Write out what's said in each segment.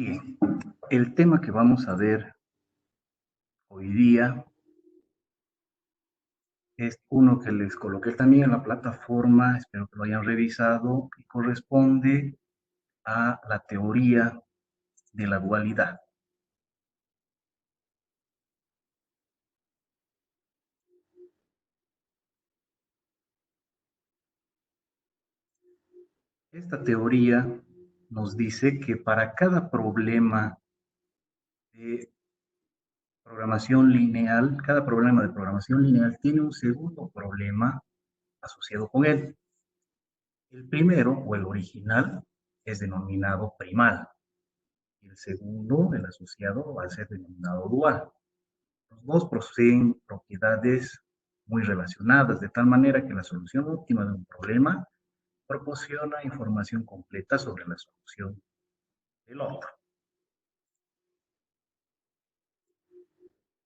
Bien, el tema que vamos a ver hoy día es uno que les coloqué también en la plataforma, espero que lo hayan revisado, y corresponde a la teoría de la dualidad. Esta teoría nos dice que para cada problema de programación lineal, cada problema de programación lineal tiene un segundo problema asociado con él. El primero, o el original, es denominado primal. Y el segundo, el asociado, va a ser denominado dual. Los dos poseen propiedades muy relacionadas, de tal manera que la solución óptima de un problema proporciona información completa sobre la solución del otro.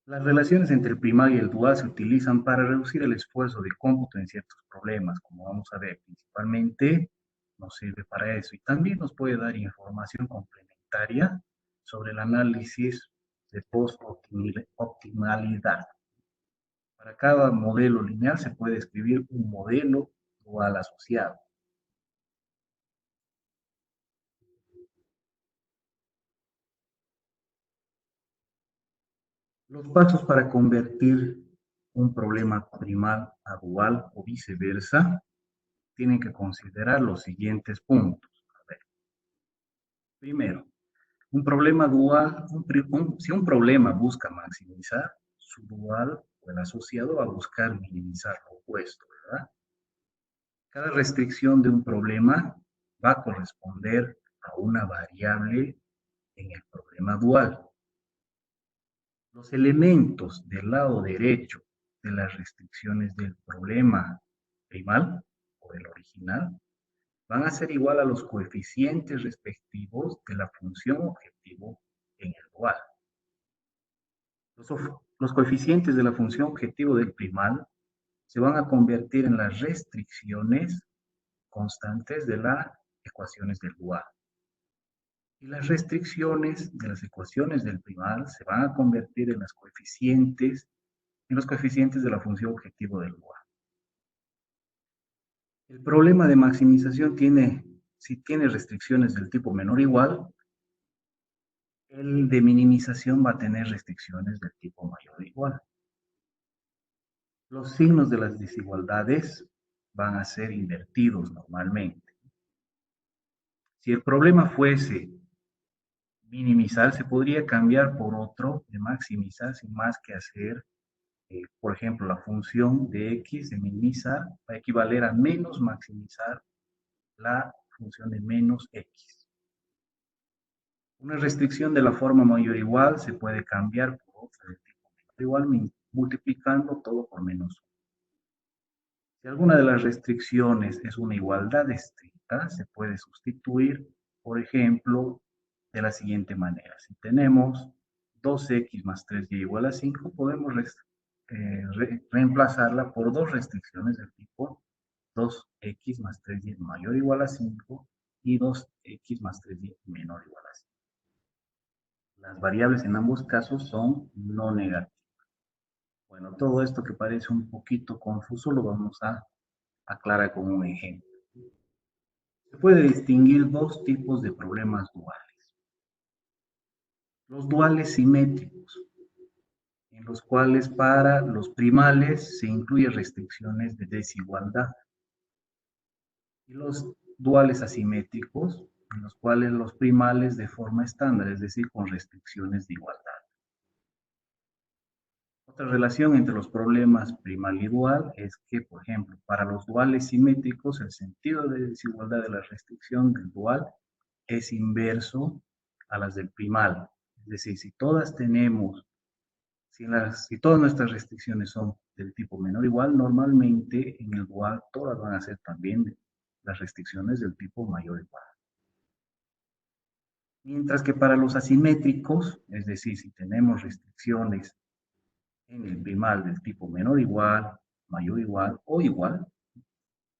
Las relaciones entre el primal y el dual se utilizan para reducir el esfuerzo de cómputo en ciertos problemas, como vamos a ver, principalmente nos sirve para eso y también nos puede dar información complementaria sobre el análisis de post-optimalidad. Para cada modelo lineal se puede escribir un modelo dual asociado. Los pasos para convertir un problema primal a dual o viceversa tienen que considerar los siguientes puntos. A ver, primero, un problema dual, si un problema busca maximizar, su dual o el asociado va a buscar minimizar lo opuesto, ¿verdad? Cada restricción de un problema va a corresponder a una variable en el problema dual. Los elementos del lado derecho de las restricciones del problema primal o del original van a ser igual a los coeficientes respectivos de la función objetivo en el dual. Los coeficientes de la función objetivo del primal se van a convertir en las restricciones constantes de las ecuaciones del dual. Y las restricciones de las ecuaciones del primal se van a convertir en los coeficientes de la función objetivo del dual. El problema de maximización si tiene restricciones del tipo menor o igual, el de minimización va a tener restricciones del tipo mayor o igual. Los signos de las desigualdades van a ser invertidos normalmente. Si el problema fuese minimizar, se podría cambiar por otro de maximizar sin más que hacer. Por ejemplo, la función de x de minimizar va a equivaler a menos maximizar la función de menos x. Una restricción de la forma mayor o igual se puede cambiar por otra de tipo menor o igual multiplicando todo por menos 1. Si alguna de las restricciones es una igualdad estricta, se puede sustituir, por ejemplo, de la siguiente manera. Si tenemos 2x más 3y igual a 5, podemos reemplazarla por dos restricciones del tipo 2x más 3y mayor o igual a 5 y 2x más 3y menor o igual a 5. Las variables en ambos casos son no negativas. Bueno, todo esto que parece un poquito confuso lo vamos a aclarar con un ejemplo. Se puede distinguir dos tipos de problemas duales. Los duales simétricos, en los cuales para los primales se incluyen restricciones de desigualdad. Y los duales asimétricos, en los cuales los primales de forma estándar, es decir, con restricciones de igualdad. Otra relación entre los problemas primal y dual es que, por ejemplo, para los duales simétricos, el sentido de desigualdad de la restricción del dual es inverso a las del primal. Es decir, si todas nuestras restricciones son del tipo menor o igual, normalmente en el dual todas van a ser también las restricciones del tipo mayor o igual. Mientras que para los asimétricos, es decir, si tenemos restricciones en el primal del tipo menor o igual, mayor o igual o igual,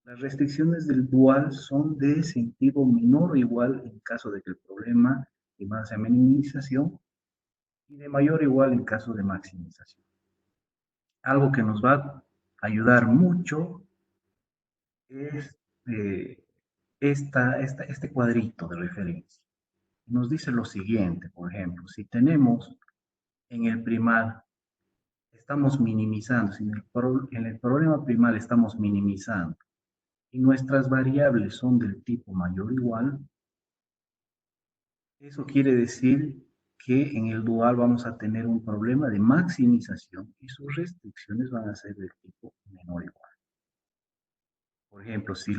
las restricciones del dual son de sentido menor o igual en caso de que el problema primal hacia minimización y de mayor o igual en caso de maximización. Algo que nos va a ayudar mucho es este cuadrito de referencia. Nos dice lo siguiente, por ejemplo, si tenemos en el primal, estamos minimizando, si en el problema primal estamos minimizando y nuestras variables son del tipo mayor o igual, eso quiere decir que en el dual vamos a tener un problema de maximización y sus restricciones van a ser del tipo menor o igual. Por ejemplo, si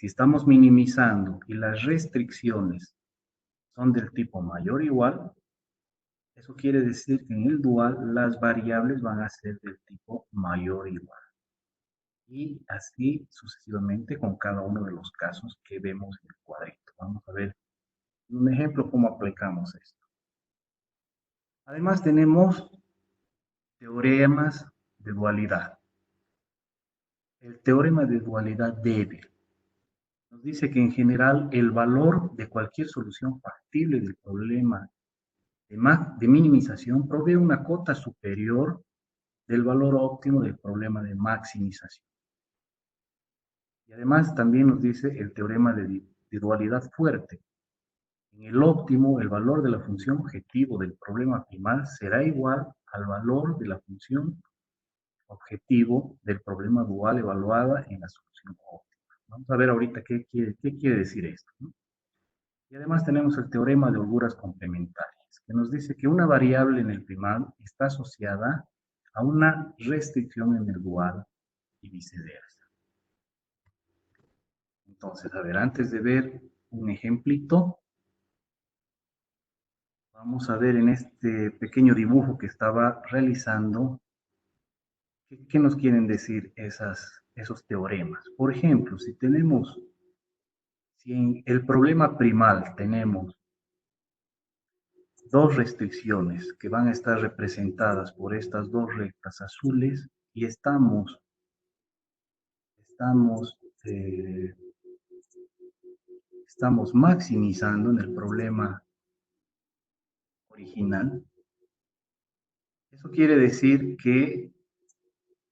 estamos minimizando y las restricciones son del tipo mayor o igual, eso quiere decir que en el dual las variables van a ser del tipo mayor o igual. Y así sucesivamente con cada uno de los casos que vemos en el cuadrito. Vamos a ver un ejemplo cómo aplicamos esto. Además tenemos teoremas de dualidad. El teorema de dualidad débil nos dice que en general el valor de cualquier solución factible del problema de minimización provee una cota superior del valor óptimo del problema de maximización. Y además también nos dice el teorema de dualidad fuerte. En el óptimo, el valor de la función objetivo del problema primal será igual al valor de la función objetivo del problema dual evaluada en la solución óptima. Vamos a ver ahorita qué quiere decir esto, ¿no? Y además tenemos el teorema de holguras complementarias, que nos dice que una variable en el primal está asociada a una restricción en el dual y viceversa. Entonces, a ver, antes de ver un ejemplito, vamos a ver en este pequeño dibujo que estaba realizando, ¿qué nos quieren decir esos teoremas? Por ejemplo, si en el problema primal tenemos dos restricciones que van a estar representadas por estas dos rectas azules y estamos, eh, estamos maximizando en el problema original. Eso quiere decir que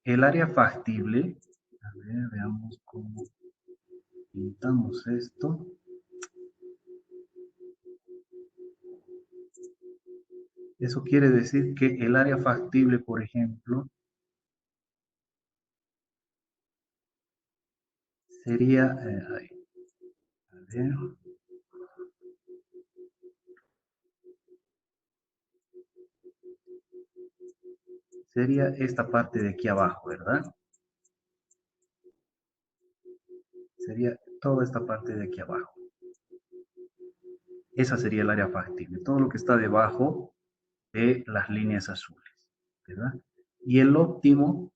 el área factible, a ver, veamos cómo pintamos esto. Eso quiere decir que el área factible, por ejemplo, sería, a ver, sería esta parte de aquí abajo, ¿verdad? Sería toda esta parte de aquí abajo. Esa sería el área factible, todo lo que está debajo de las líneas azules, ¿verdad? Y el óptimo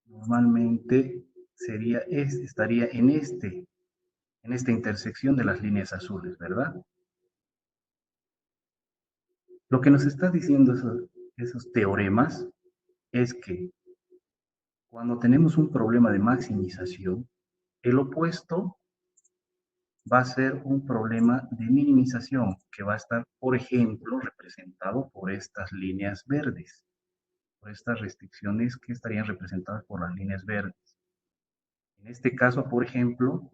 normalmente estaría en esta intersección de las líneas azules, ¿verdad? Lo que nos está diciendo esos teoremas es que cuando tenemos un problema de maximización, el opuesto va a ser un problema de minimización que va a estar, por ejemplo, representado por estas líneas verdes, por estas restricciones que estarían representadas por las líneas verdes. En este caso, por ejemplo,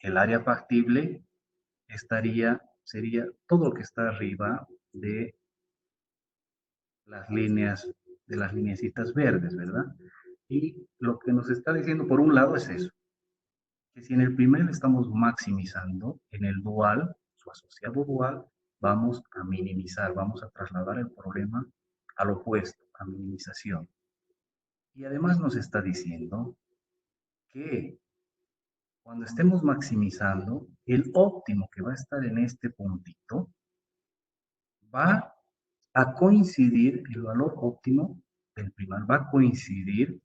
el área factible sería todo lo que está arriba las líneas, de las lineecitas verdes, ¿verdad? Y lo que nos está diciendo por un lado es eso, que si en el primer estamos maximizando, en el dual, su asociado dual, vamos a minimizar, vamos a trasladar el problema al opuesto, a minimización. Y además nos está diciendo que cuando estemos maximizando, el óptimo que va a estar en este puntito va a coincidir, el valor óptimo del primal va a coincidir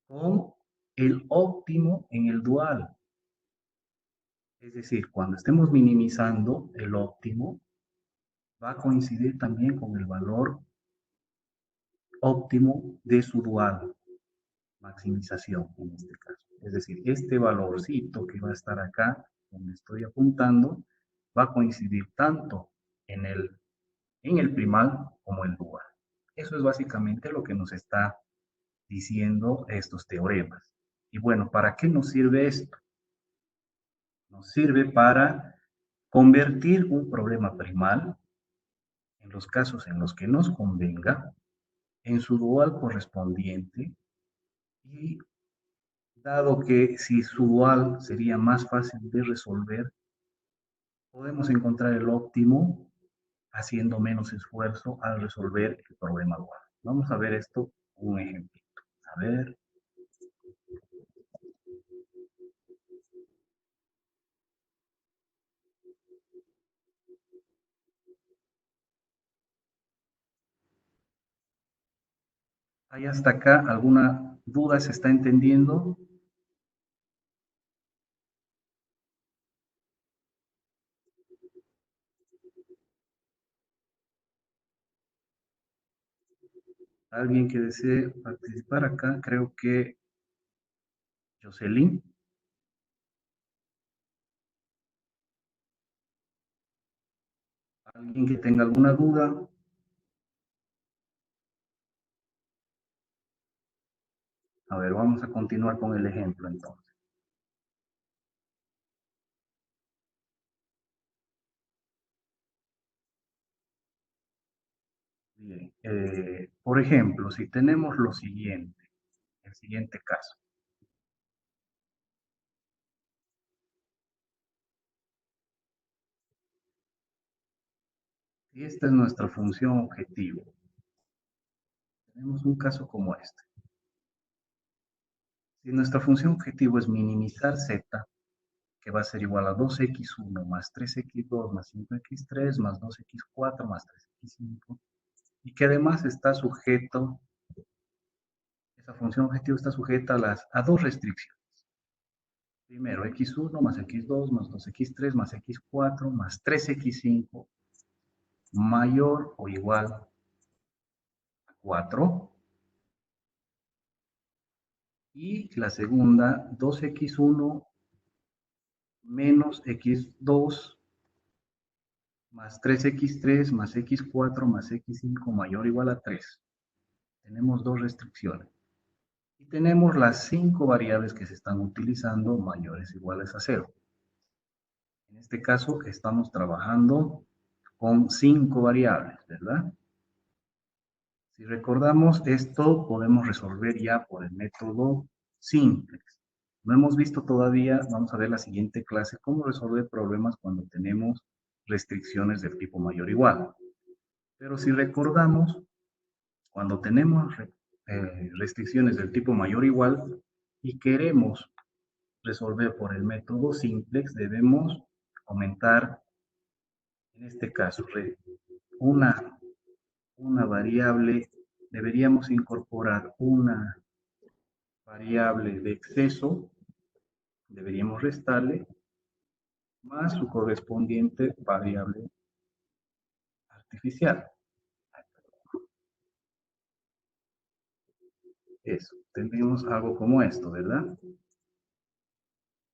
con el óptimo en el dual. Es decir, cuando estemos minimizando, el óptimo va a coincidir también con el valor óptimo de su dual, maximización en este caso. Es decir, este valorcito que va a estar acá donde estoy apuntando, va a coincidir tanto en el primal como el dual. Eso es básicamente lo que nos está diciendo estos teoremas. Y bueno, ¿para qué nos sirve esto? Nos sirve para convertir un problema primal, en los casos en los que nos convenga, en su dual correspondiente, y dado que si su dual sería más fácil de resolver, podemos encontrar el óptimo haciendo menos esfuerzo al resolver el problema dual. Vamos a ver esto un ejemplo. A ver, ¿hay hasta acá alguna duda? ¿Se está entendiendo? ¿Alguien que desee participar acá? Creo que Jocelyn. ¿Alguien que tenga alguna duda? A ver, vamos a continuar con el ejemplo entonces. Bien, por ejemplo, si tenemos lo siguiente, el siguiente caso. Si esta es nuestra función objetivo, tenemos un caso como este. Si nuestra función objetivo es minimizar z, que va a ser igual a 2x1 más 3x2 más 5x3 más 2x4 más 3x5, y que además está sujeto, esa función objetivo está sujeta a dos restricciones. Primero, x1 más x2 más 2x3 más x4 más 3x5 mayor o igual a 4. Y la segunda, 2x1 menos x2 más 3x3 más x4 más x5 mayor o igual a 3. Tenemos dos restricciones. Y tenemos las 5 variables que se están utilizando mayores o iguales a 0. En este caso estamos trabajando con 5 variables, ¿verdad? Si recordamos esto, podemos resolver ya por el método simplex. No hemos visto todavía, vamos a ver la siguiente clase, cómo resolver problemas cuando tenemos restricciones del tipo mayor o igual. Pero si recordamos, cuando tenemos restricciones del tipo mayor o igual y queremos resolver por el método simplex, debemos aumentar, en este caso, una, una variable, deberíamos incorporar una variable de exceso, deberíamos restarle, más su correspondiente variable artificial. Eso, tendríamos algo como esto, ¿verdad?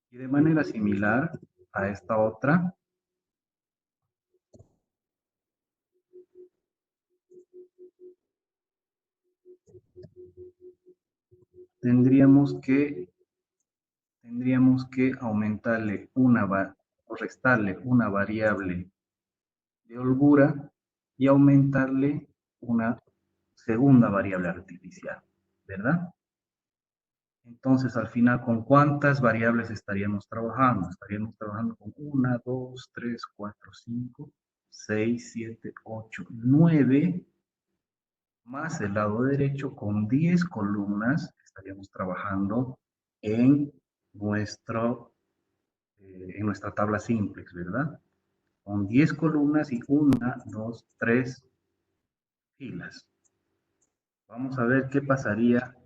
Y de manera similar a esta otra, tendríamos que aumentarle o restarle una variable de holgura y aumentarle una segunda variable artificial, ¿verdad? Entonces, al final, ¿con cuántas variables estaríamos trabajando? Estaríamos trabajando con 1, 2, 3, 4, 5, 6, 7, 8, 9, más el lado derecho con 10 columnas. Estaríamos trabajando en, nuestro, en nuestra tabla simplex, ¿verdad? Con 10 columnas y 1, 2, 3 filas. Vamos a ver qué pasaría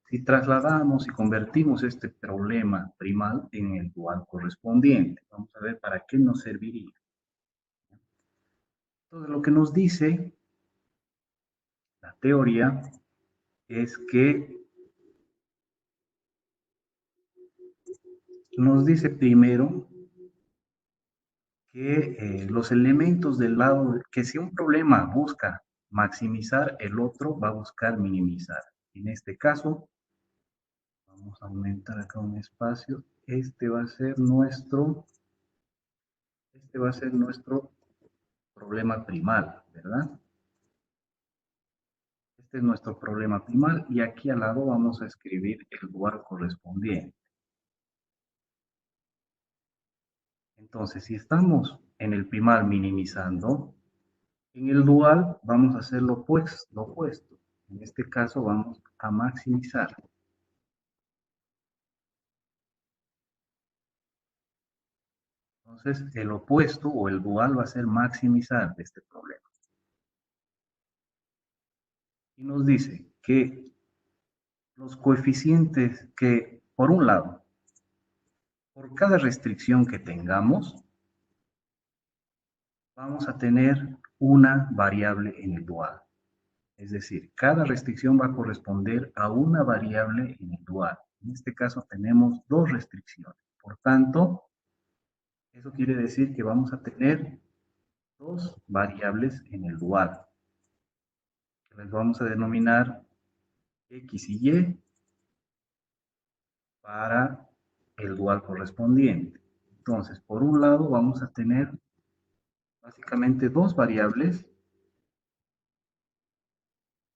si trasladamos y convertimos este problema primal en el dual correspondiente. Vamos a ver para qué nos serviría. Entonces, lo que nos dice la teoría es que nos dice primero que los elementos del lado, que si un problema busca maximizar, el otro va a buscar minimizar. En este caso, vamos a aumentar acá un espacio. Este va a ser nuestro problema primal, ¿verdad? Este es nuestro problema primal y aquí al lado vamos a escribir el dual correspondiente. Entonces, si estamos en el primal minimizando, en el dual vamos a hacer lo opuesto. En este caso vamos a maximizar. Entonces, el opuesto o el dual va a ser maximizar de este problema. Y nos dice que los coeficientes que, por un lado, por cada restricción que tengamos, vamos a tener una variable en el dual. Es decir, cada restricción va a corresponder a una variable en el dual. En este caso tenemos dos restricciones. Por tanto, eso quiere decir que vamos a tener dos variables en el dual, que las vamos a denominar X y Y para el dual correspondiente. Entonces, por un lado vamos a tener básicamente dos variables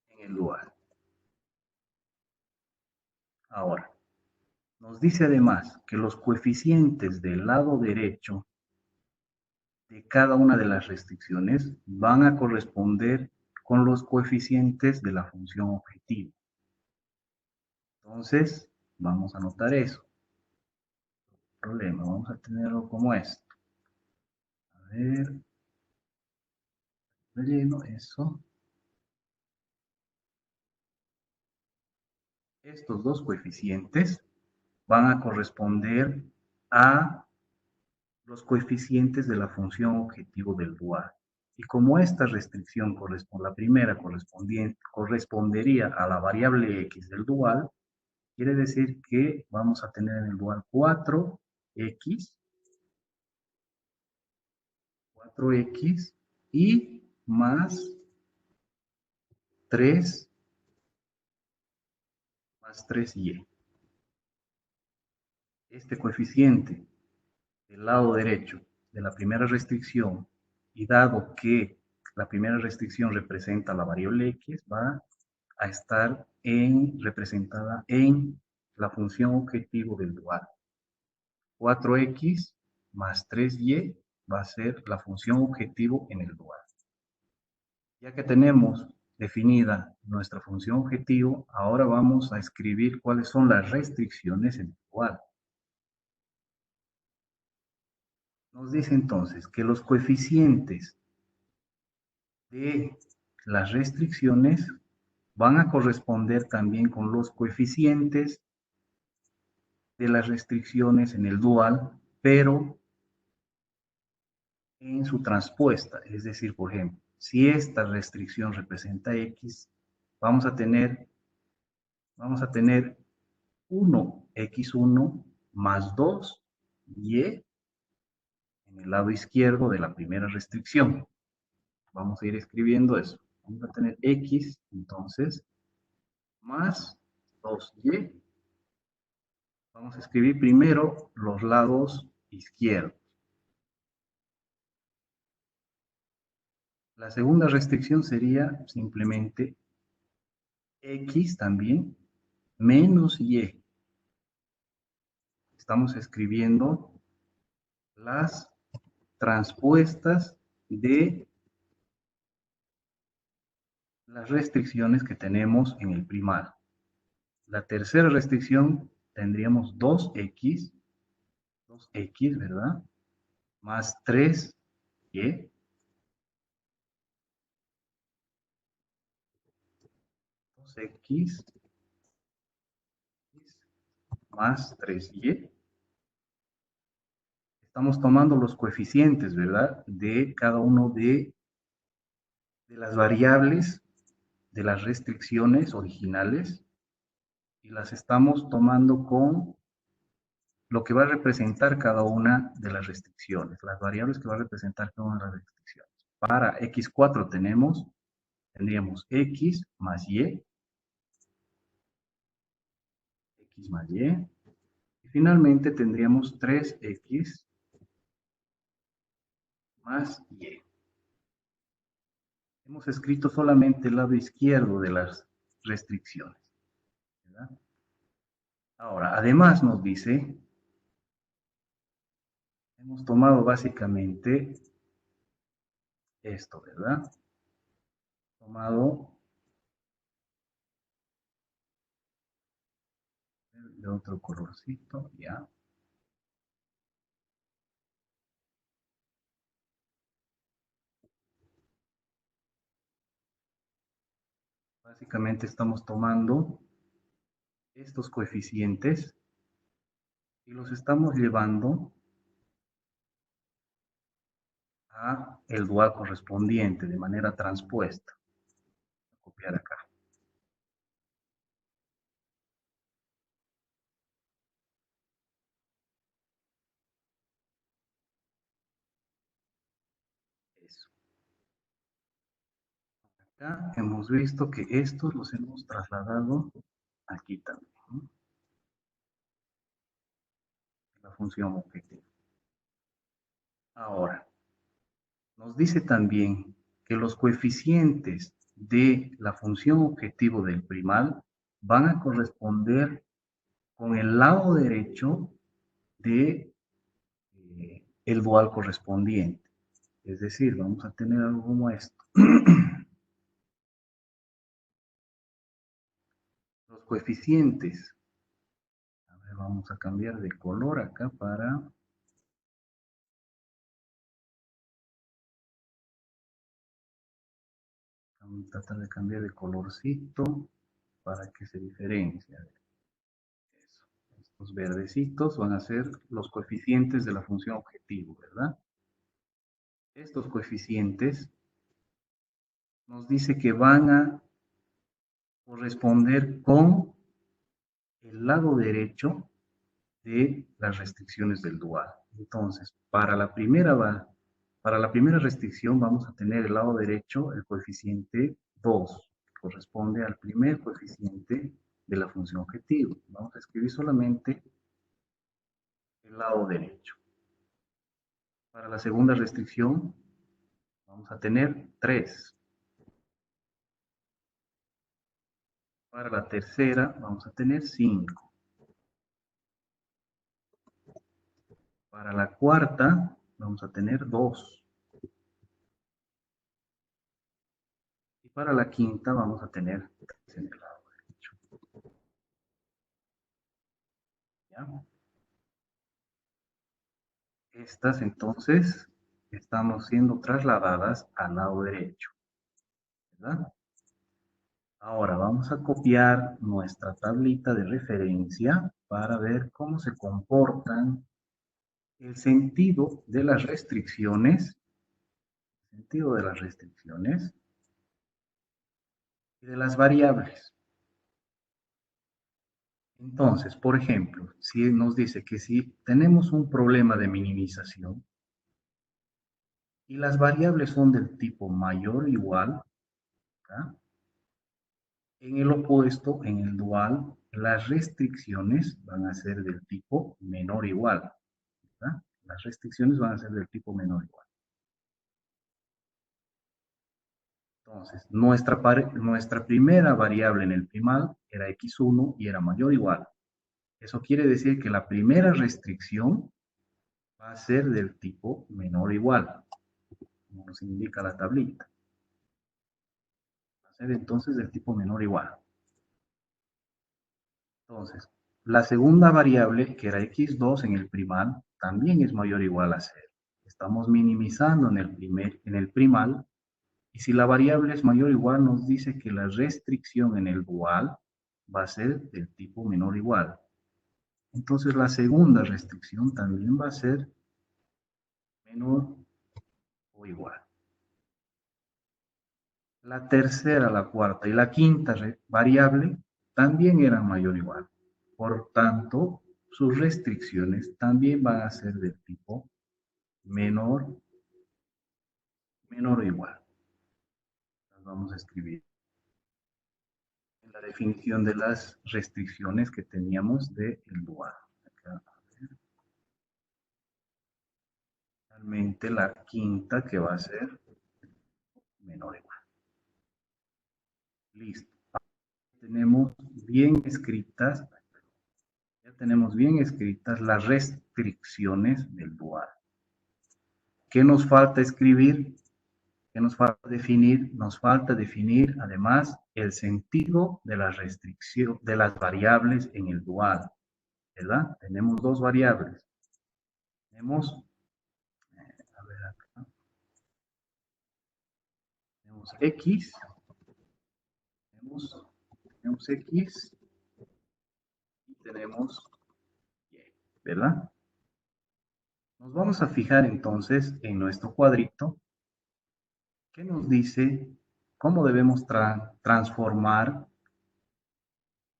en el dual. Ahora, nos dice además que los coeficientes del lado derecho de cada una de las restricciones van a corresponder con los coeficientes de la función objetivo. Entonces, vamos a anotar eso. Problema, vamos a tenerlo como esto. A ver, relleno eso. Estos dos coeficientes van a corresponder a los coeficientes de la función objetivo del dual. Y como esta restricción corresponde, la primera correspondería a la variable x del dual, quiere decir que vamos a tener en el dual 4x y más 3 más 3y. Este coeficiente del lado derecho de la primera restricción, y dado que la primera restricción representa la variable x, va a estar representada en la función objetivo del dual. 4x más 3y va a ser la función objetivo en el dual. Ya que tenemos definida nuestra función objetivo, ahora vamos a escribir cuáles son las restricciones en el dual. Nos dice entonces que los coeficientes de las restricciones van a corresponder también con los coeficientes de las restricciones en el dual, pero en su transpuesta. Es decir, por ejemplo, si esta restricción representa x, vamos a tener 1, x1 más 2y en el lado izquierdo de la primera restricción. Vamos a ir escribiendo eso. Vamos a tener x, entonces, más 2y. Vamos a escribir primero los lados izquierdos. La segunda restricción sería simplemente x también menos y. Estamos escribiendo las transpuestas de las restricciones que tenemos en el primal. La tercera restricción tendríamos 2x, ¿verdad? Más 3y. 2x más 3y. Estamos tomando los coeficientes, ¿verdad? De cada uno de las variables de las restricciones originales y las estamos tomando con lo que va a representar cada una de las restricciones, las variables que va a representar cada una de las restricciones. Para x4 tendríamos x más y, y finalmente tendríamos 3x más y. Hemos escrito solamente el lado izquierdo de las restricciones, ¿verdad? Ahora, además nos dice, hemos tomado básicamente esto, ¿verdad? Tomado de otro colorcito, ya. Básicamente estamos tomando estos coeficientes y los estamos llevando a el dual correspondiente de manera transpuesta. Voy a copiar acá. Eso. Acá hemos visto que estos los hemos trasladado aquí también, ¿no? La función objetivo. Ahora, nos dice también que los coeficientes de la función objetivo del primal van a corresponder con el lado derecho de el dual correspondiente. Es decir, vamos a tener algo como esto. Los coeficientes. A ver, vamos a cambiar de color acá para... Vamos a tratar de cambiar de colorcito para que se diferencie. Eso. Estos verdecitos van a ser los coeficientes de la función objetivo, ¿verdad? Estos coeficientes nos dice que van a corresponder con el lado derecho de las restricciones del dual. Entonces, para la primera restricción vamos a tener el lado derecho, el coeficiente 2, que corresponde al primer coeficiente de la función objetivo. Vamos a escribir solamente el lado derecho. Para la segunda restricción vamos a tener 3. Para la tercera vamos a tener 5. Para la cuarta vamos a tener 2. Y para la quinta vamos a tener 3 en el lado derecho. ¿Ya? Estas entonces estamos siendo trasladadas al lado derecho, ¿verdad? Ahora vamos a copiar nuestra tablita de referencia para ver cómo se comportan el sentido de las restricciones, y de las variables. Entonces, por ejemplo, si nos dice que si tenemos un problema de minimización y las variables son del tipo mayor o igual, ¿verdad? En el opuesto, en el dual, las restricciones van a ser del tipo menor o igual, ¿verdad? Las restricciones van a ser del tipo menor o igual. Entonces, nuestra primera variable en el primal era x1 y era mayor o igual. Eso quiere decir que la primera restricción va a ser del tipo menor o igual, como nos indica la tablita. Va a ser entonces del tipo menor o igual. Entonces, la segunda variable, que era x2 en el primal, también es mayor o igual a 0. Estamos minimizando en el primal, y si la variable es mayor o igual, nos dice que la restricción en el dual va a ser del tipo menor o igual. Entonces, la segunda restricción también va a ser menor o igual. La tercera, la cuarta y la quinta variable también eran mayor o igual. Por tanto, sus restricciones también van a ser del tipo menor o igual. Las vamos a escribir en la definición de las restricciones que teníamos del dual. Acá, realmente la quinta que va a ser menor o igual. Listo. Tenemos bien escritas, ya tenemos bien escritas las restricciones del dual. ¿Qué nos falta escribir? ¿Qué nos falta definir? Nos falta definir además el sentido de la restricción de las variables en el dual, ¿verdad? Tenemos dos variables. Tenemos, a ver acá, tenemos X, tenemos X y tenemos Y, ¿verdad? Nos vamos a fijar entonces en nuestro cuadrito que nos dice cómo debemos transformar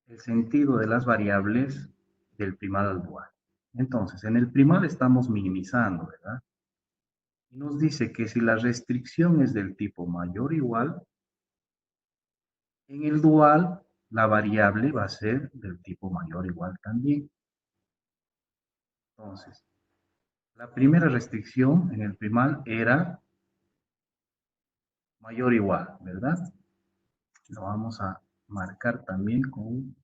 el sentido de las variables del primal al dual. Entonces, en el primal estamos minimizando, ¿verdad? Y nos dice que si la restricción es del tipo mayor o igual, en el dual la variable va a ser del tipo mayor o igual también. Entonces, la primera restricción en el primal era mayor o igual, ¿verdad? Lo vamos a marcar también con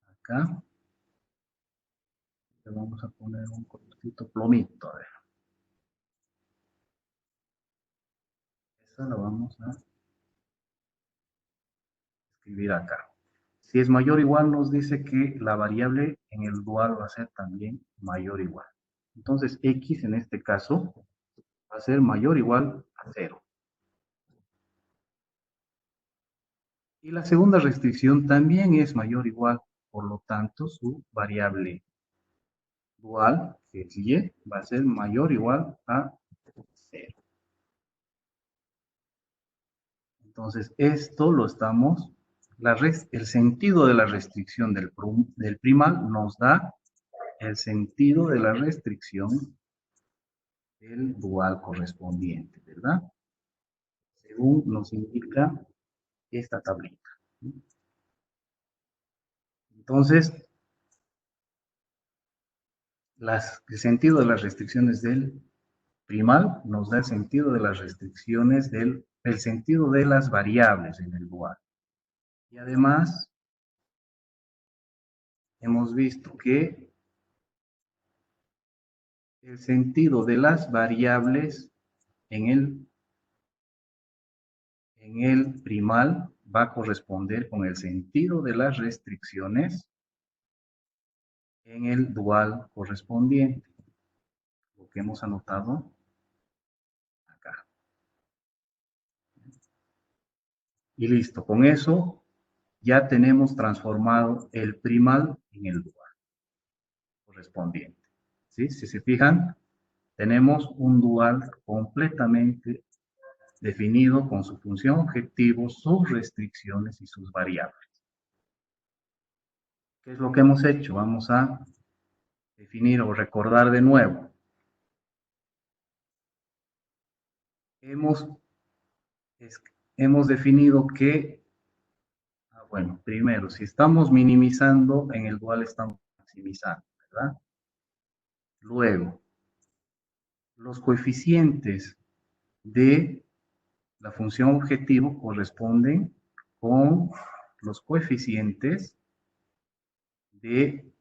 acá. Le vamos a poner un cortito plomito, a ver. Esa la vamos a escribir acá. Si es mayor o igual, nos dice que la variable en el dual va a ser también mayor o igual. Entonces, X en este caso va a ser mayor o igual a 0. Y la segunda restricción también es mayor o igual, por lo tanto, su variable dual, que es Y, va a ser mayor o igual a 0. Entonces, esto lo estamos, el sentido de la restricción del primal nos da el sentido de la restricción del dual correspondiente, ¿verdad? Según nos indica esta tablita. Entonces, el sentido de las restricciones del primal nos da el sentido de las restricciones el sentido de las variables en el dual. Y además, hemos visto que el sentido de las variables en el primal va a corresponder con el sentido de las restricciones en el dual correspondiente, lo que hemos anotado acá. Y listo, con eso ya tenemos transformado el primal en el dual correspondiente. ¿Sí? Si se fijan, tenemos un dual completamente definido con su función objetivo, sus restricciones y sus variables. ¿Qué es lo que hemos hecho? Vamos a definir o recordar de nuevo. Hemos definido que, bueno, primero, si estamos minimizando, en el dual estamos maximizando, ¿verdad? Luego, los coeficientes de la función objetivo corresponden con los coeficientes del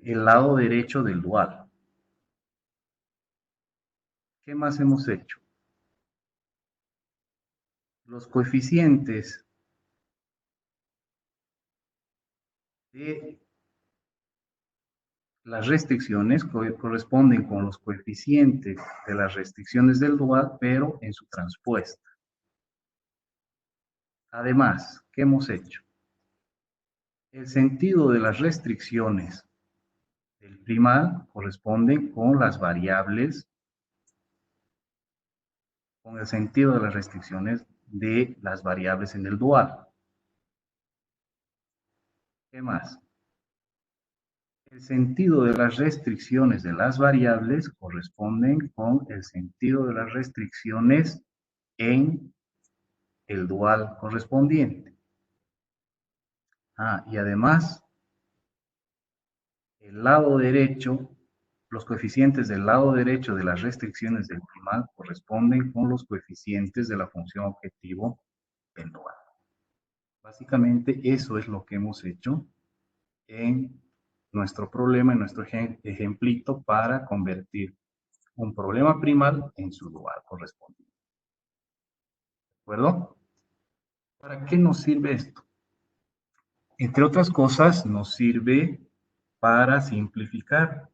lado derecho del dual. ¿Qué más hemos hecho? Los coeficientes de las restricciones corresponden con los coeficientes de las restricciones del dual, pero en su transpuesta. Además, ¿qué hemos hecho? El sentido de las restricciones del primal corresponden con las variables, con el sentido de las restricciones de las variables en el dual. ¿Qué más? El sentido de las restricciones de las variables corresponden con el sentido de las restricciones en el dual correspondiente. Y además, el lado derecho, los coeficientes del lado derecho de las restricciones del primal corresponden con los coeficientes de la función objetivo del dual. Básicamente, eso es lo que hemos hecho en nuestro problema, en nuestro ejemplito para convertir un problema primal en su dual correspondiente. ¿De acuerdo? ¿Para qué nos sirve esto? Entre otras cosas, nos sirve para simplificar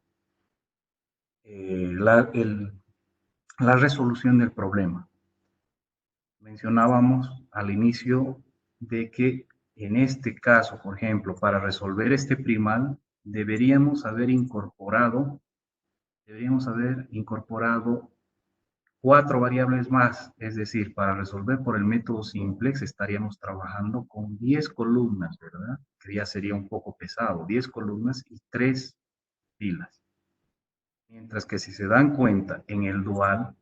la resolución del problema. Mencionábamos al inicio de que en este caso, por ejemplo, para resolver este primal, deberíamos haber incorporado 4 variables más, es decir, para resolver por el método simplex estaríamos trabajando con 10 columnas, ¿verdad? Que ya sería un poco pesado, 10 columnas y 3 filas. Mientras que si se dan cuenta, en el dual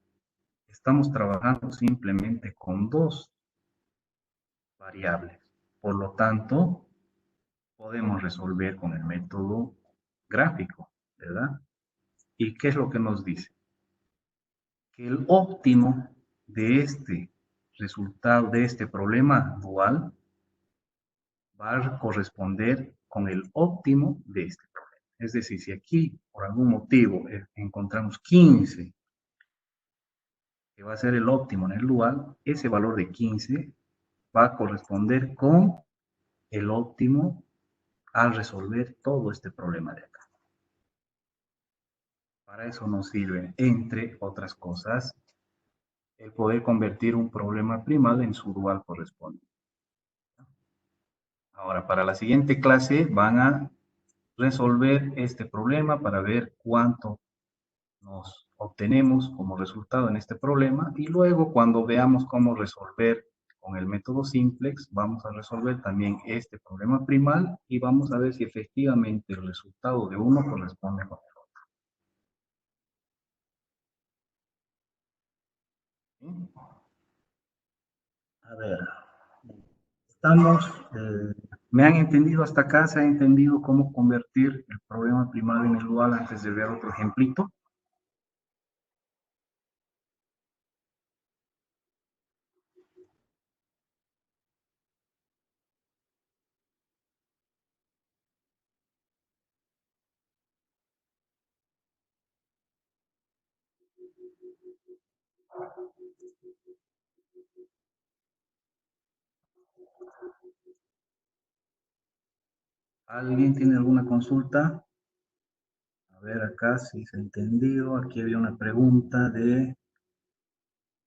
estamos trabajando simplemente con 2 variables. Por lo tanto, podemos resolver con el método gráfico, ¿verdad? ¿Y qué es lo que nos dice? Que el óptimo de este resultado, de este problema dual, va a corresponder con el óptimo de este problema. Es decir, si aquí por algún motivo encontramos 15, que va a ser el óptimo en el dual, ese valor de 15 va a corresponder con el óptimo al resolver todo este problema de acá. Para eso nos sirve, entre otras cosas, el poder convertir un problema primal en su dual correspondiente. Ahora, para la siguiente clase van a resolver este problema para ver cuánto nos obtenemos como resultado en este problema y luego cuando veamos cómo resolver con el método simplex, vamos a resolver también este problema primal y vamos a ver si efectivamente el resultado de uno corresponde con el otro. A ver, estamos, ¿me han entendido hasta acá? ¿Se ha entendido cómo convertir el problema primal en el dual antes de ver otro ejemplito? ¿Alguien tiene alguna consulta? A ver, acá si se ha entendido. Aquí había una pregunta de...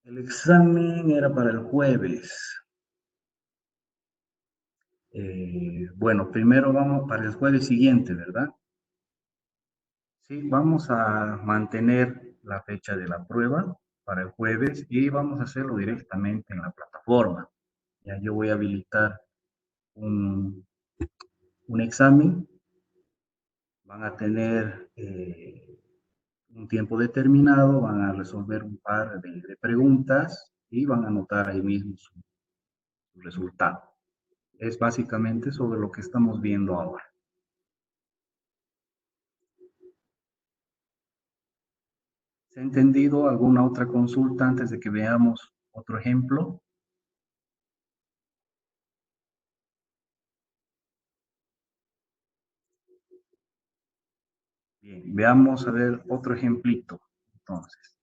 El examen era para el jueves. Bueno, primero vamos para el jueves siguiente, ¿verdad? Sí, vamos a mantener la fecha de la prueba para el jueves y vamos a hacerlo directamente en la plataforma. Ya yo voy a habilitar un, un examen. Van a tener un tiempo determinado, van a resolver un par de preguntas y van a anotar ahí mismo su resultado. Es básicamente sobre lo que estamos viendo ahora. ¿Se ha entendido alguna otra consulta antes de que veamos otro ejemplo? Bien, veamos a ver otro ejemplito. Entonces,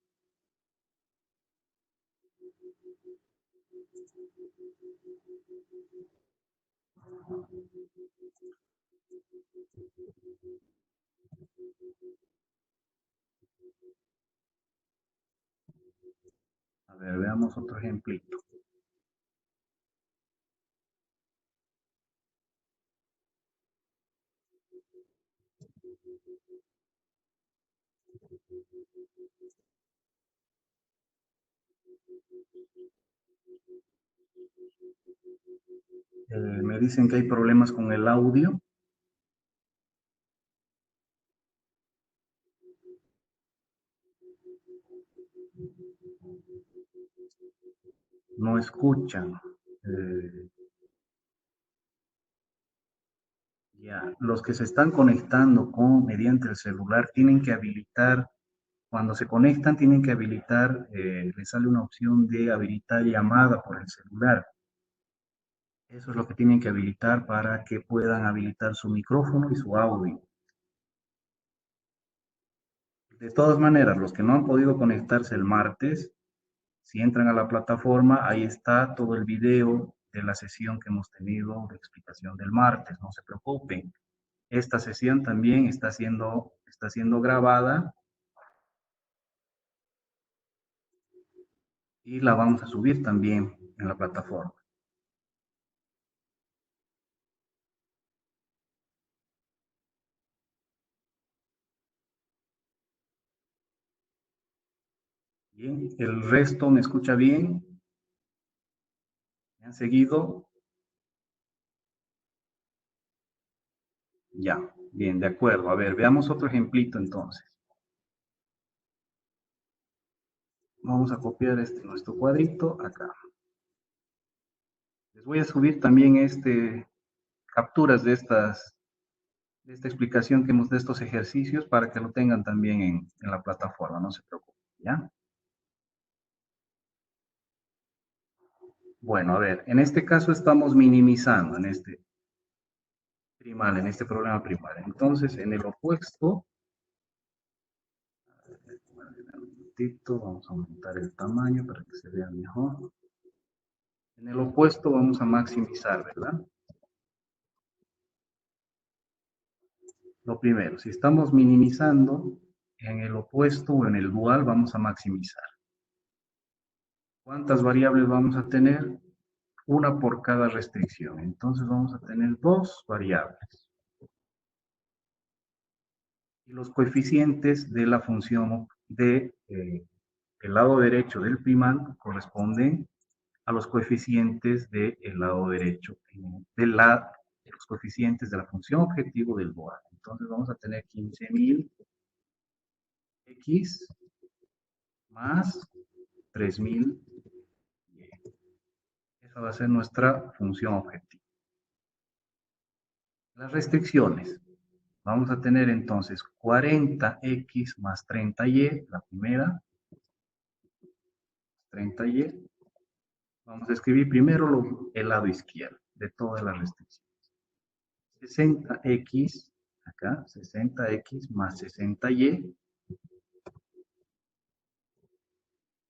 a ver, veamos otro ejemplito. Me dicen que hay problemas con el audio. no escuchan. Eh, ya, los que se están conectando mediante el celular tienen que habilitar, cuando se conectan tienen que habilitar, les sale una opción de habilitar llamada por el celular. Eso es lo que tienen que habilitar para que puedan habilitar su micrófono y su audio. De todas maneras, los que no han podido conectarse el martes, si entran a la plataforma, ahí está todo el video de la sesión que hemos tenido de explicación del martes. No se preocupen. Esta sesión también está siendo grabada y la vamos a subir también en la plataforma. Bien, el resto me escucha bien. ¿Me han seguido? Ya, bien, de acuerdo. A ver, veamos otro ejemplito entonces. Vamos a copiar nuestro cuadrito acá. Les voy a subir también capturas de esta explicación que hemos de estos ejercicios para que lo tengan también en la plataforma, no se preocupen, ¿ya? Bueno, a ver, en este caso estamos minimizando en este primal, en este problema primal. Entonces, en el opuesto, vamos a aumentar el tamaño para que se vea mejor. En el opuesto vamos a maximizar, ¿verdad? Lo primero, si estamos minimizando, en el opuesto o en el dual vamos a maximizar. ¿Cuántas variables vamos a tener? Una por cada restricción. Entonces vamos a tener dos variables. Y los coeficientes de la función el lado derecho del primal corresponden a los coeficientes del lado derecho, los coeficientes de la función objetivo del dual. Entonces vamos a tener 15.000 x más 3.000 y. Esa va a ser nuestra función objetivo. Las restricciones. Vamos a tener entonces 40x más 30y, la primera, 30y. Vamos a escribir primero el lado izquierdo de todas las restricciones. 60x, acá, 60x más 60y.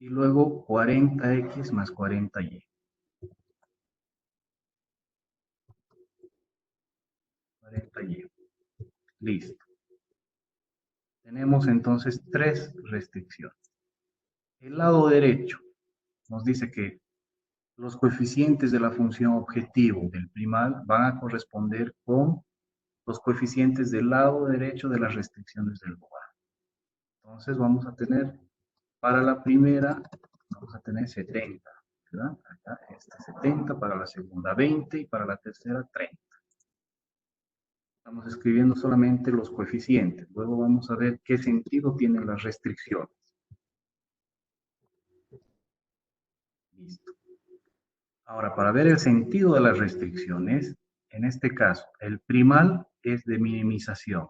Y luego 40x más 40y. 40y. Listo. Tenemos entonces tres restricciones. El lado derecho nos dice que los coeficientes de la función objetivo del primal van a corresponder con los coeficientes del lado derecho de las restricciones del dual. Entonces vamos a tener, para la primera, vamos a tener 70, ¿verdad? Acá está 70, para la segunda 20 y para la tercera 30. Estamos escribiendo solamente los coeficientes. Luego vamos a ver qué sentido tienen las restricciones. Listo. Ahora, para ver el sentido de las restricciones, en este caso, el primal es de minimización.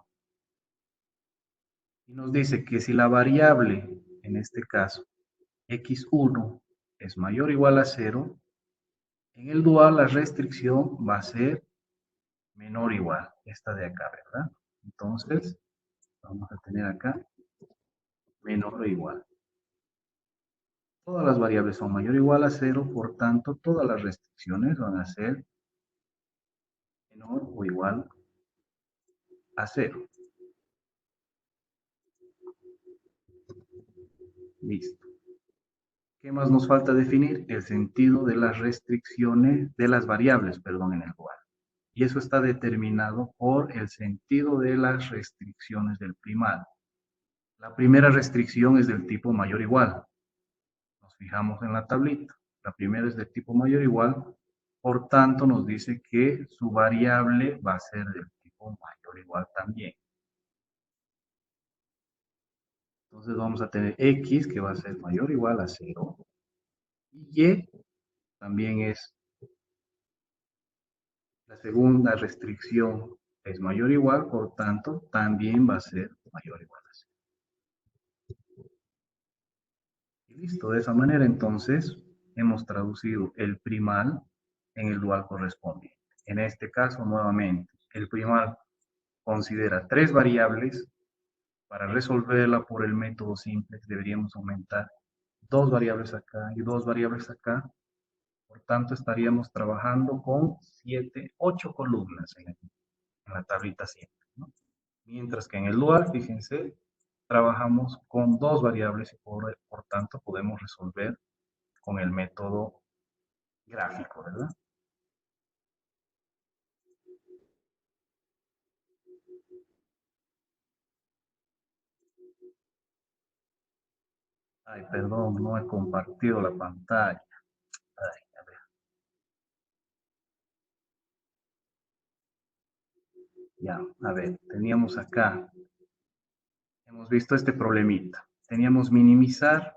Y nos dice que si la variable, en este caso, x1 es mayor o igual a 0, en el dual la restricción va a ser menor o igual, esta de acá, ¿verdad? Entonces, vamos a tener acá menor o igual. Todas las variables son mayor o igual a 0, por tanto, todas las restricciones van a ser menor o igual a 0. Listo. ¿Qué más nos falta definir? El sentido de las restricciones, de las variables, perdón, en el dual. Y eso está determinado por el sentido de las restricciones del primal. La primera restricción es del tipo mayor o igual. Nos fijamos en la tablita. La primera es del tipo mayor o igual. Por tanto, nos dice que su variable va a ser del tipo mayor o igual también. Entonces vamos a tener x que va a ser mayor o igual a 0 y y también es la segunda restricción es mayor o igual, por tanto, también va a ser mayor o igual a 0. Y listo, de esa manera entonces hemos traducido el primal en el dual correspondiente. En este caso, nuevamente, el primal considera tres variables. Para resolverla por el método simple deberíamos aumentar dos variables acá y dos variables acá. Por tanto, estaríamos trabajando con 8 columnas en la tablita simple, ¿no? Mientras que en el dual, fíjense, trabajamos con dos variables y por tanto podemos resolver con el método gráfico, ¿verdad? Ay, perdón, no he compartido la pantalla. Ay, a ver, ya, a ver, teníamos acá, hemos visto este problemita. Teníamos minimizar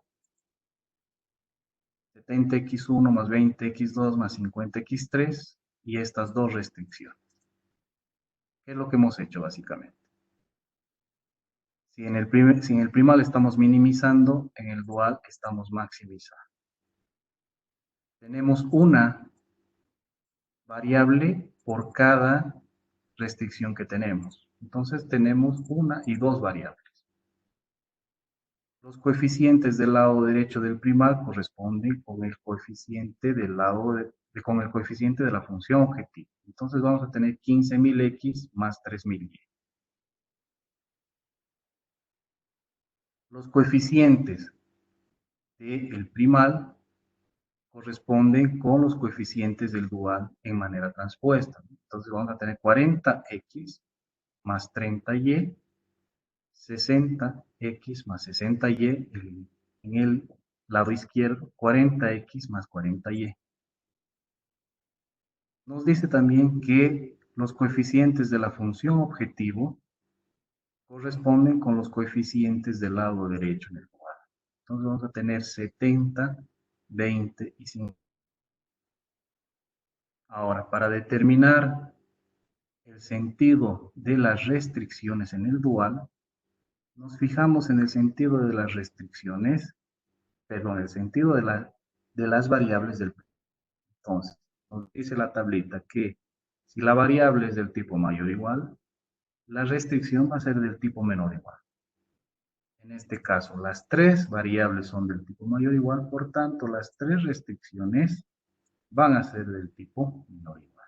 70x1 más 20x2 más 50x3 y estas dos restricciones. ¿Qué es lo que hemos hecho básicamente? Si en el primal estamos minimizando, en el dual estamos maximizando. Tenemos una variable por cada restricción que tenemos. Entonces tenemos una y dos variables. Los coeficientes del lado derecho del primal corresponden con el coeficiente del lado con el coeficiente de la función objetiva. Entonces vamos a tener 15.000x más 3.000y. Los coeficientes del primal corresponden con los coeficientes del dual en manera transpuesta. Entonces vamos a tener 40x más 30y, 60x más 60y, en el lado izquierdo, 40x más 40y. Nos dice también que los coeficientes de la función objetivo corresponden con los coeficientes del lado derecho en el cuadro. Entonces vamos a tener 70, 20 y 50. Ahora, para determinar el sentido de las restricciones en el dual, nos fijamos en el sentido de las restricciones, perdón, el sentido de las variables del. Entonces, nos dice la tablita que si la variable es del tipo mayor o igual, la restricción va a ser del tipo menor o igual. En este caso, las tres variables son del tipo mayor o igual, por tanto, las tres restricciones van a ser del tipo menor o igual.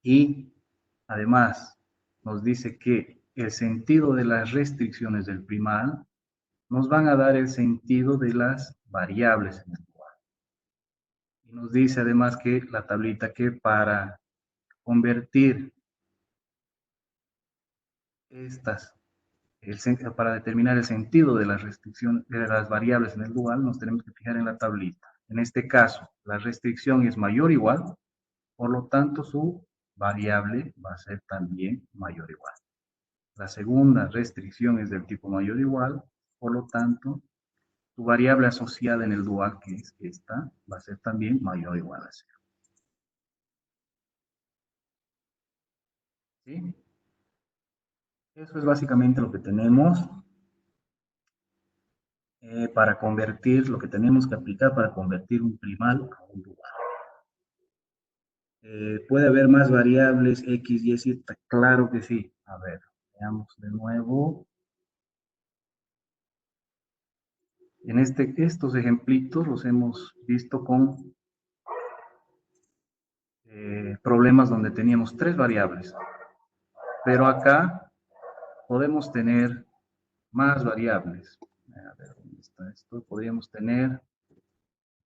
Y además, nos dice que el sentido de las restricciones del primal nos van a dar el sentido de las variables en el dual. Y nos dice además que la tablita que para convertir estas, para determinar el sentido de las restricciones de las variables en el dual, nos tenemos que fijar en la tablita. En este caso, la restricción es mayor o igual, por lo tanto su variable va a ser también mayor o igual. La segunda restricción es del tipo mayor o igual, por lo tanto, su variable asociada en el dual, que es esta, va a ser también mayor o igual a 0. ¿Sí? Eso es básicamente lo que tenemos para convertir, lo que tenemos que aplicar para convertir un primal a un dual. ¿Puede haber más variables X, Y, Z? Claro que sí. A ver, veamos de nuevo. En estos ejemplitos los hemos visto con problemas donde teníamos tres variables. Pero acá podemos tener más variables. A ver, ¿dónde está esto? Podríamos tener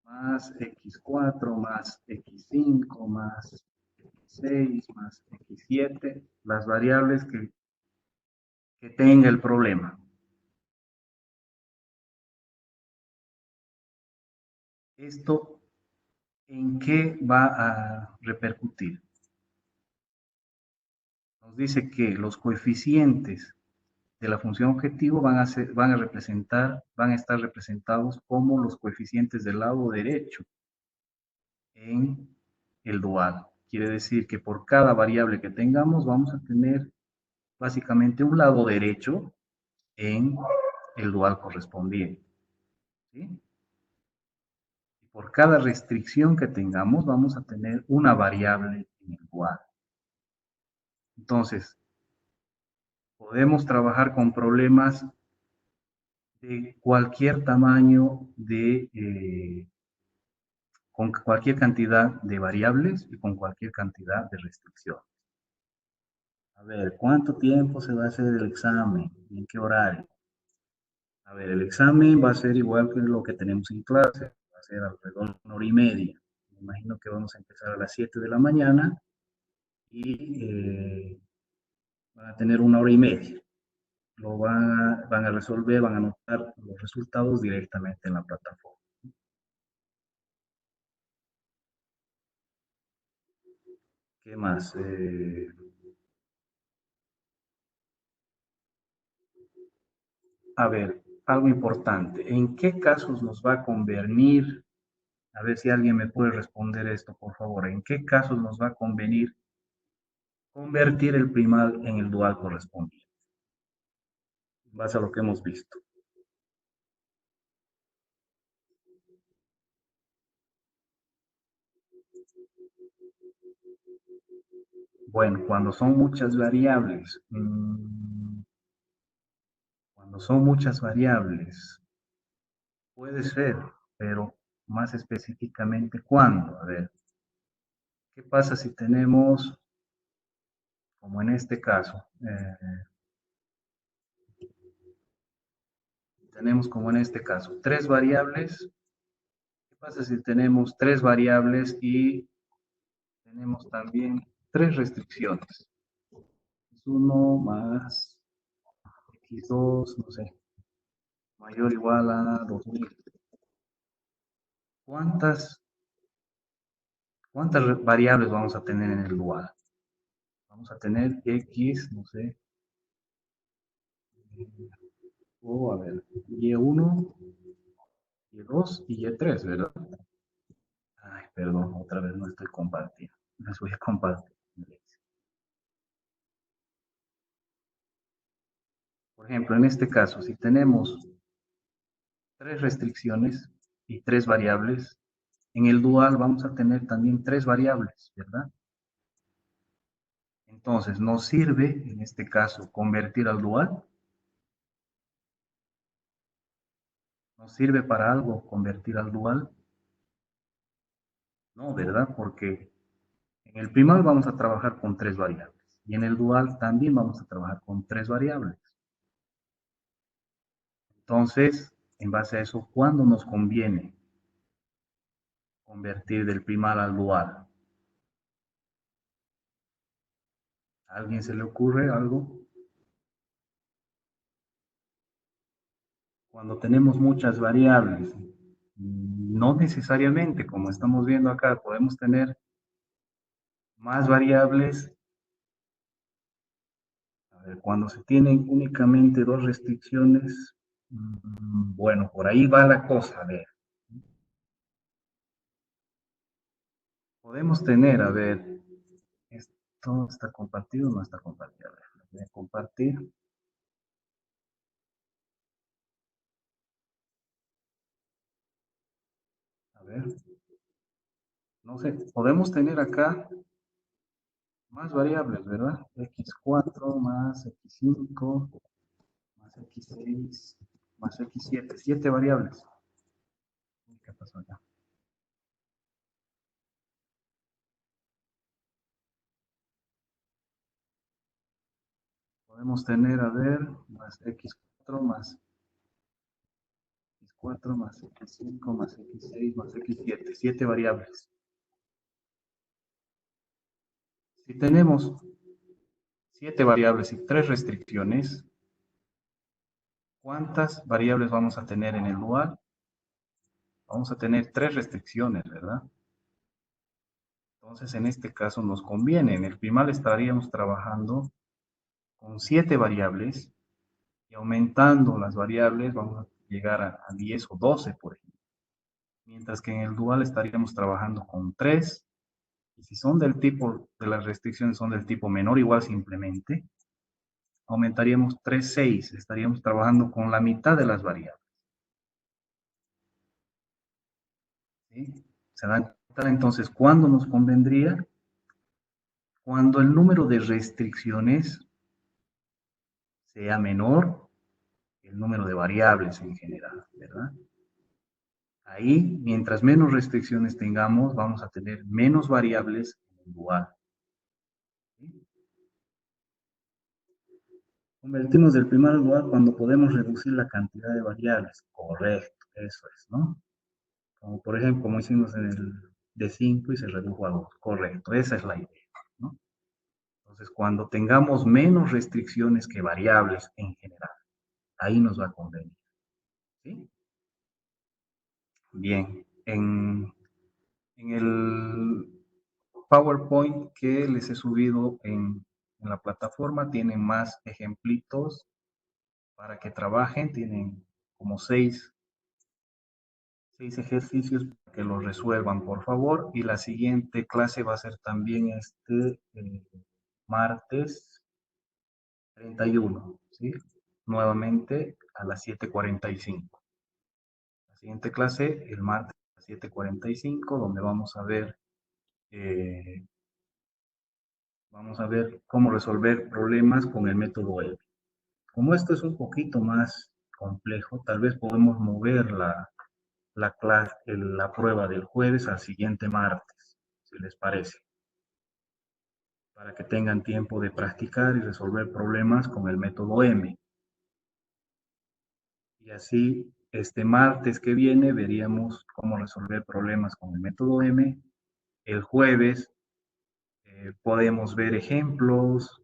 más x4, más x5, más x6, más x7, las variables que tenga el problema. ¿Esto en qué va a repercutir? Nos dice que los coeficientes de la función objetivo van a estar representados como los coeficientes del lado derecho en el dual. Quiere decir que por cada variable que tengamos vamos a tener básicamente un lado derecho en el dual correspondiente. ¿Sí? Y por cada restricción que tengamos vamos a tener una variable en el dual. Entonces, podemos trabajar con problemas de cualquier tamaño, con cualquier cantidad de variables y con cualquier cantidad de restricciones. A ver, ¿cuánto tiempo se va a hacer el examen? ¿En qué horario? A ver, el examen va a ser igual que lo que tenemos en clase, va a ser alrededor de 1 hora y media. Me imagino que vamos a empezar a las 7 de la mañana y van a tener 1 hora y media. Van a resolver, van a anotar los resultados directamente en la plataforma. ¿Qué más? A ver, algo importante. ¿En qué casos nos va a convenir? A ver si alguien me puede responder esto, por favor. ¿En qué casos nos va a convenir convertir el primal en el dual correspondiente? En base a lo que hemos visto. Bueno, cuando son muchas variables. Cuando son muchas variables, puede ser, pero más específicamente, ¿cuándo? A ver, ¿qué pasa si tenemos, como en este caso, tenemos como en este caso, tres variables? ¿Qué pasa si tenemos tres variables y tenemos también tres restricciones? X1 más X2, no sé, mayor o igual a 2000. ¿Cuántas, cuántas variables vamos a tener en el dual? Vamos a tener X, no sé, o a ver, Y1, Y2 y Y3, ¿verdad? Ay, perdón, otra vez no estoy compartiendo. Les voy a compartir. Por ejemplo, en este caso, si tenemos tres restricciones y tres variables, en el dual vamos a tener también tres variables, ¿verdad? Entonces, ¿nos sirve, en este caso, convertir al dual? ¿Nos sirve para algo convertir al dual? No, ¿verdad? Porque en el primal vamos a trabajar con tres variables y en el dual también vamos a trabajar con tres variables. Entonces, en base a eso, ¿cuándo nos conviene convertir del primal al dual? ¿A alguien se le ocurre algo? Cuando tenemos muchas variables, no necesariamente, como estamos viendo acá, podemos tener más variables. A ver, cuando se tienen únicamente dos restricciones, bueno, por ahí va la cosa. A ver, podemos tener, a ver, esto está compartido o no está compartido. A ver, lo voy a compartir. A ver, no sé, podemos tener acá más variables, ¿verdad? X4 más X5 más X6 más X7, siete variables. ¿Qué pasó acá? Podemos tener, a ver, más X4 más X4 más X5 más X6 más X7, siete variables. Si tenemos siete variables y tres restricciones, ¿cuántas variables vamos a tener en el dual? Vamos a tener tres restricciones, ¿verdad? Entonces, en este caso nos conviene. En el primal estaríamos trabajando con siete variables aumentando las variables vamos a llegar a 10 o 12, por ejemplo. Mientras que en el dual estaríamos trabajando con 3. Y si son del tipo, de las restricciones son del tipo menor o igual simplemente, aumentaríamos 3, 6. Estaríamos trabajando con la mitad de las variables. ¿Sí? ¿Se dan cuenta? Entonces, ¿cuándo nos convendría? Cuando el número de restricciones sea menor que el número de variables en general, ¿verdad? Ahí, mientras menos restricciones tengamos, vamos a tener menos variables en el dual. ¿Sí? Convertimos del primario al dual cuando podemos reducir la cantidad de variables. Correcto, eso es, ¿no? Como por ejemplo, como hicimos en el de 5 y se redujo a 2. Correcto, esa es la idea, ¿no? Entonces, cuando tengamos menos restricciones que variables en general, ahí nos va a convenir. ¿Sí? Bien, en el PowerPoint que les he subido en la plataforma tienen más ejemplitos para que trabajen, tienen como seis ejercicios para que los resuelvan, por favor. Y la siguiente clase va a ser también este martes 31, ¿sí? Nuevamente a las 7:45. La siguiente clase, el martes a las 7:45, donde eh, vamos a ver cómo resolver problemas con el método ELP. Como esto es un poquito más complejo, tal vez podemos mover la prueba del jueves al siguiente martes, si les parece, para que tengan tiempo de practicar y resolver problemas con el método M. Y así, este martes que viene veríamos cómo resolver problemas con el método M. El jueves podemos ver ejemplos,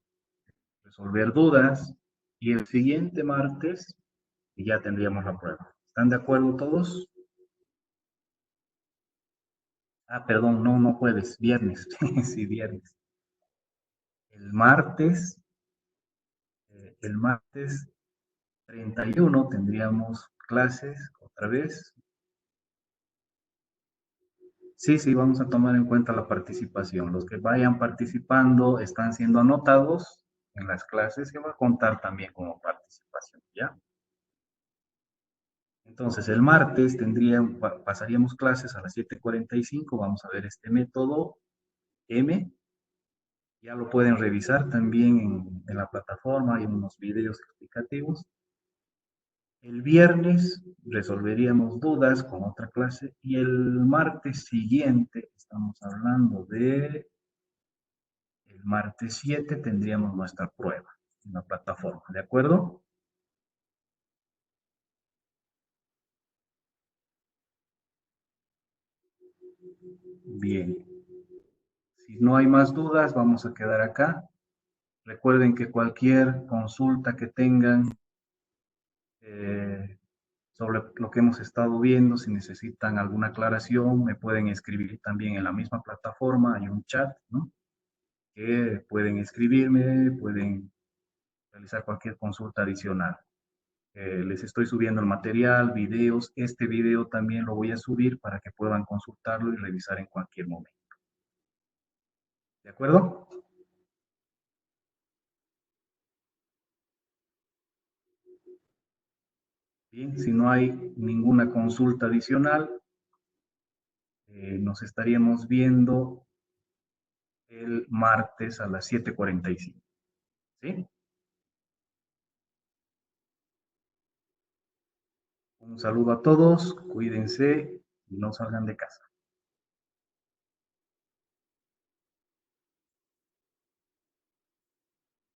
resolver dudas, y el siguiente martes ya tendríamos la prueba. ¿Están de acuerdo todos? Ah, perdón, no, no jueves, viernes. Sí, viernes. El martes, el martes 31 tendríamos clases otra vez. Sí, sí, vamos a tomar en cuenta la participación. Los que vayan participando están siendo anotados en las clases, que va a contar también como participación, ¿ya? Entonces, el martes pasaríamos clases a las 7:45, vamos a ver este método M. Ya lo pueden revisar también en la plataforma, hay unos videos explicativos. El viernes resolveríamos dudas con otra clase y el martes siguiente, estamos hablando de el martes 7, tendríamos nuestra prueba en la plataforma, ¿de acuerdo? Bien, si no hay más dudas, vamos a quedar acá. Recuerden que cualquier consulta que tengan eh, sobre lo que hemos estado viendo, si necesitan alguna aclaración, me pueden escribir también en la misma plataforma, hay un chat, ¿no? Que pueden escribirme, pueden realizar cualquier consulta adicional. Les estoy subiendo el material, videos. Este video también lo voy a subir para que puedan consultarlo y revisar en cualquier momento. ¿De acuerdo? Bien, si no hay ninguna consulta adicional, nos estaríamos viendo el martes a las 7:45. ¿Sí? Un saludo a todos, cuídense y no salgan de casa.